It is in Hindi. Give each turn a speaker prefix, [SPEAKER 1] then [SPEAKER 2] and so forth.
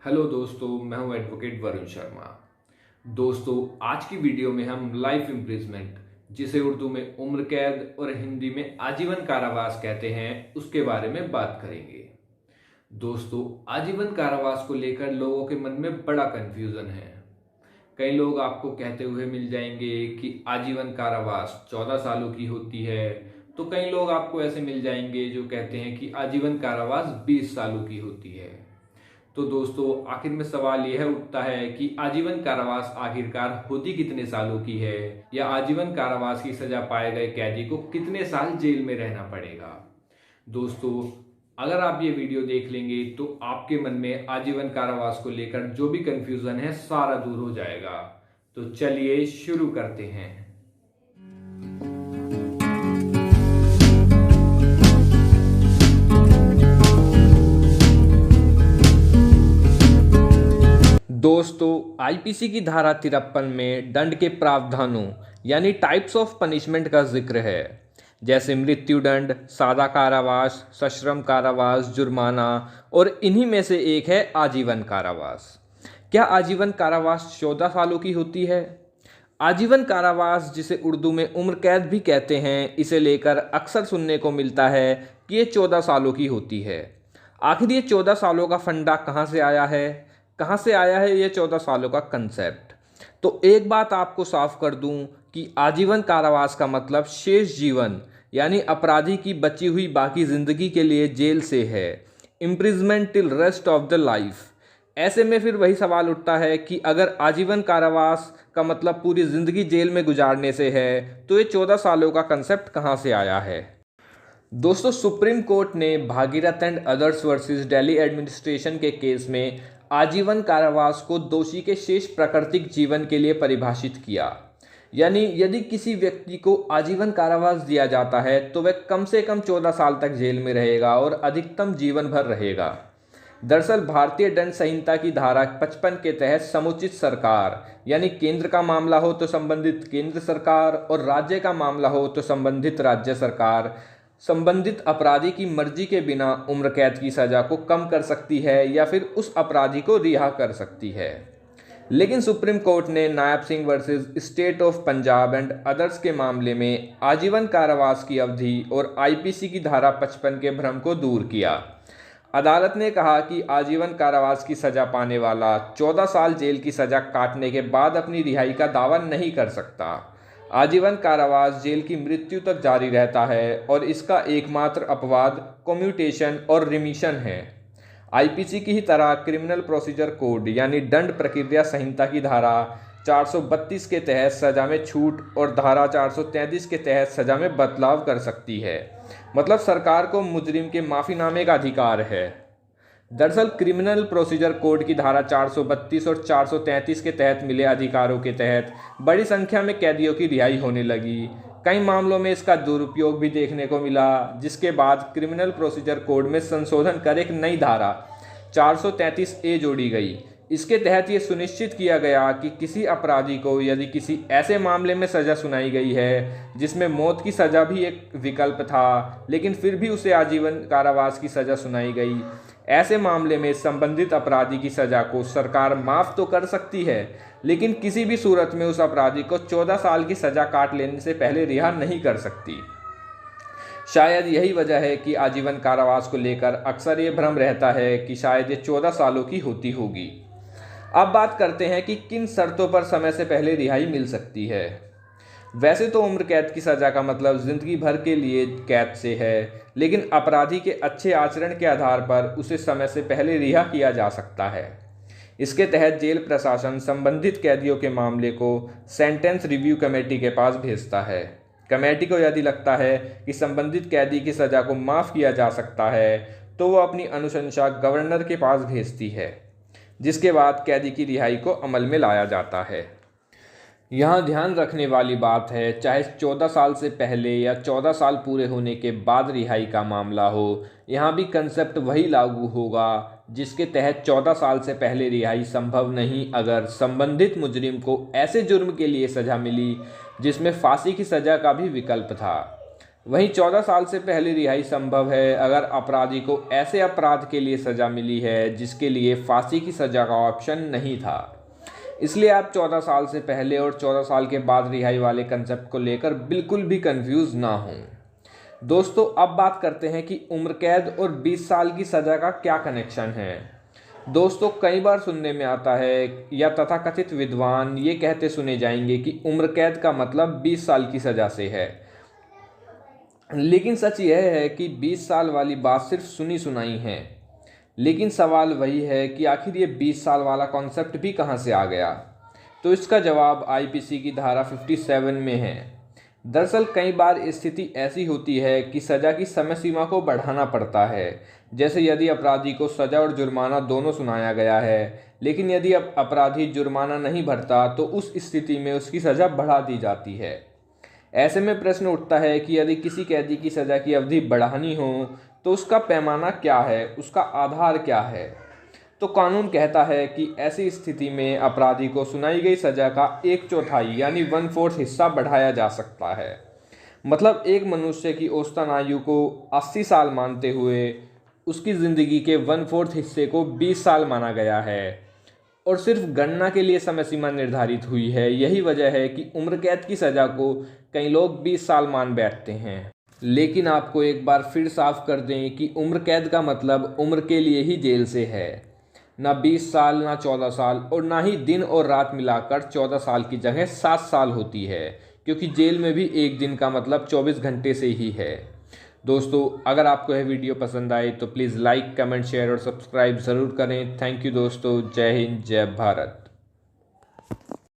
[SPEAKER 1] हेलो दोस्तों, मैं हूं एडवोकेट वरुण शर्मा। दोस्तों, आज की वीडियो में हम लाइफ इम्प्रिजमेंट, जिसे उर्दू में उम्र कैद और हिंदी में आजीवन कारावास कहते हैं, उसके बारे में बात करेंगे। दोस्तों, आजीवन कारावास को लेकर लोगों के मन में बड़ा कंफ्यूजन है। कई लोग आपको कहते हुए मिल जाएंगे कि आजीवन कारावास 14 सालों की होती है, तो कई लोग आपको ऐसे मिल जाएंगे जो कहते हैं कि आजीवन कारावास 20 सालों की होती है। तो दोस्तों, आखिर में सवाल यह उठता है कि आजीवन कारावास आखिरकार होती कितने सालों की है, या आजीवन कारावास की सजा पाए गए कैदी को कितने साल जेल में रहना पड़ेगा। दोस्तों, अगर आप ये वीडियो देख लेंगे तो आपके मन में आजीवन कारावास को लेकर जो भी कंफ्यूजन है सारा दूर हो जाएगा। तो चलिए शुरू करते हैं। दोस्तों, आईपीसी की धारा 53 में दंड के प्रावधानों यानी टाइप्स ऑफ पनिशमेंट का जिक्र है, जैसे मृत्युदंड, सादा कारावास, सश्रम कारावास, जुर्माना, और इन्हीं में से एक है आजीवन कारावास। क्या आजीवन कारावास 14 सालों की होती है? आजीवन कारावास, जिसे उर्दू में उम्र कैद भी कहते हैं, इसे लेकर अक्सर सुनने को मिलता है कि ये 14 सालों की होती है। आखिर ये 14 सालों का फंडा कहाँ से आया है? कहाँ से आया है ये 14 सालों का कंसेप्ट? तो एक बात आपको साफ कर दूं कि आजीवन कारावास का मतलब शेष जीवन यानी अपराधी की बची हुई बाकी जिंदगी के लिए जेल से है, imprisonment till rest of the life. ऐसे में फिर वही सवाल उठता है कि अगर आजीवन कारावास का मतलब पूरी जिंदगी जेल में गुजारने से है, तो ये 14 सालों का कंसेप्ट कहाँ से आया है? दोस्तों, सुप्रीम कोर्ट ने Bhagirath and others versus Delhi administration के केस में आजीवन कारावास को दोषी के शेष प्राकृतिक जीवन के लिए परिभाषित किया। यानी यदि किसी व्यक्ति को आजीवन कारावास दिया जाता है तो वह कम से कम 14 साल तक जेल में रहेगा और अधिकतम जीवन भर रहेगा। दरअसल भारतीय दंड संहिता की धारा 55 के तहत समुचित सरकार यानी केंद्र का मामला हो तो संबंधित केंद्र सरकार और राज्य का मामला हो तो संबंधित राज्य सरकार संबंधित अपराधी की मर्जी के बिना उम्र कैद की सजा को कम कर सकती है या फिर उस अपराधी को रिहा कर सकती है। लेकिन सुप्रीम कोर्ट ने Nayab Singh versus state of Punjab and others के मामले में आजीवन कारावास की अवधि और आईपीसी की धारा 55 के भ्रम को दूर किया। अदालत ने कहा कि आजीवन कारावास की सजा पाने वाला 14 साल जेल की सजा काटने के बाद अपनी रिहाई का दावा नहीं कर सकता। आजीवन कारावास जेल की मृत्यु तक जारी रहता है और इसका एकमात्र अपवाद कम्यूटेशन और रिमिशन है। आईपीसी की ही तरह क्रिमिनल प्रोसीजर कोड यानी दंड प्रक्रिया संहिता की धारा 432 के तहत सजा में छूट और धारा 433 के तहत सजा में बदलाव कर सकती है। मतलब सरकार को मुजरिम के माफीनामे का अधिकार है। दरअसल क्रिमिनल प्रोसीजर कोड की धारा 432 और 433 के तहत मिले अधिकारों के तहत बड़ी संख्या में कैदियों की रिहाई होने लगी। कई मामलों में इसका दुरुपयोग भी देखने को मिला, जिसके बाद क्रिमिनल प्रोसीजर कोड में संशोधन कर एक नई धारा 433A जोड़ी गई। इसके तहत ये सुनिश्चित किया गया कि किसी अपराधी को यदि किसी ऐसे मामले में सज़ा सुनाई गई है जिसमें मौत की सज़ा भी एक विकल्प था, लेकिन फिर भी उसे आजीवन कारावास की सज़ा सुनाई गई, ऐसे मामले में संबंधित अपराधी की सज़ा को सरकार माफ़ तो कर सकती है, लेकिन किसी भी सूरत में उस अपराधी को 14 साल की सज़ा काट लेने से पहले रिहा नहीं कर सकती। शायद यही वजह है कि आजीवन कारावास को लेकर अक्सर ये भ्रम रहता है कि शायद ये 14 सालों की होती होगी। अब बात करते हैं कि किन शर्तों पर समय से पहले रिहाई मिल सकती है। वैसे तो उम्र कैद की सज़ा का मतलब ज़िंदगी भर के लिए कैद से है, लेकिन अपराधी के अच्छे आचरण के आधार पर उसे समय से पहले रिहा किया जा सकता है। इसके तहत जेल प्रशासन संबंधित कैदियों के मामले को सेंटेंस रिव्यू कमेटी के पास भेजता है। कमेटी को यदि लगता है कि संबंधित कैदी की सज़ा को माफ़ किया जा सकता है तो वो अपनी अनुशंसा गवर्नर के पास भेजती है, जिसके बाद कैदी की रिहाई को अमल में लाया जाता है। यहाँ ध्यान रखने वाली बात है, चाहे 14 साल से पहले या 14 साल पूरे होने के बाद रिहाई का मामला हो, यहाँ भी कंसेप्ट वही लागू होगा जिसके तहत 14 साल से पहले रिहाई संभव नहीं अगर संबंधित मुजरिम को ऐसे जुर्म के लिए सज़ा मिली जिसमें फांसी की सज़ा का भी विकल्प था। वहीं 14 साल से पहले रिहाई संभव है अगर अपराधी को ऐसे अपराध के लिए सज़ा मिली है जिसके लिए फांसी की सज़ा का ऑप्शन नहीं था। इसलिए आप 14 साल से पहले और 14 साल के बाद रिहाई वाले कंसेप्ट को लेकर बिल्कुल भी कंफ्यूज ना हों। दोस्तों, अब बात करते हैं कि उम्र कैद और 20 साल की सज़ा का क्या कनेक्शन है। दोस्तों, कई बार सुनने में आता है या तथाकथित विद्वान ये कहते सुने जाएंगे कि उम्र कैद का मतलब 20 साल की सज़ा से है। लेकिन सच यह है कि 20 साल वाली बात सिर्फ सुनी सुनाई है। लेकिन सवाल वही है कि आखिर ये 20 साल वाला कॉन्सेप्ट भी कहाँ से आ गया। तो इसका जवाब आईपीसी की धारा 57 में है। दरअसल कई बार स्थिति ऐसी होती है कि सज़ा की समय सीमा को बढ़ाना पड़ता है। जैसे यदि अपराधी को सज़ा और जुर्माना दोनों सुनाया गया है, लेकिन यदि अपराधी जुर्माना नहीं भरता तो उस स्थिति में उसकी सज़ा बढ़ा दी जाती है। ऐसे में प्रश्न उठता है कि यदि किसी कैदी की सज़ा की अवधि बढ़ानी हो तो उसका पैमाना क्या है, उसका आधार क्या है। तो कानून कहता है कि ऐसी स्थिति में अपराधी को सुनाई गई सज़ा का 1/4 यानी 1/4 हिस्सा बढ़ाया जा सकता है। मतलब एक मनुष्य की औसतन आयु को 80 साल मानते हुए उसकी ज़िंदगी के 1/4 हिस्से को 20 साल माना गया है और सिर्फ गणना के लिए समय सीमा निर्धारित हुई है। यही वजह है कि उम्र कैद की सज़ा को कई लोग 20 साल मान बैठते हैं। लेकिन आपको एक बार फिर साफ कर दें कि उम्र कैद का मतलब उम्र के लिए ही जेल से है, ना 20 साल, ना 14 साल और ना ही दिन और रात मिलाकर 14 साल की जगह 7 साल होती है, क्योंकि जेल में भी एक दिन का मतलब 24 घंटे से ही है। दोस्तों, अगर आपको यह वीडियो पसंद आए तो प्लीज़ लाइक, कमेंट, शेयर और सब्सक्राइब ज़रूर करें। थैंक यू दोस्तों। जय हिंद, जय भारत।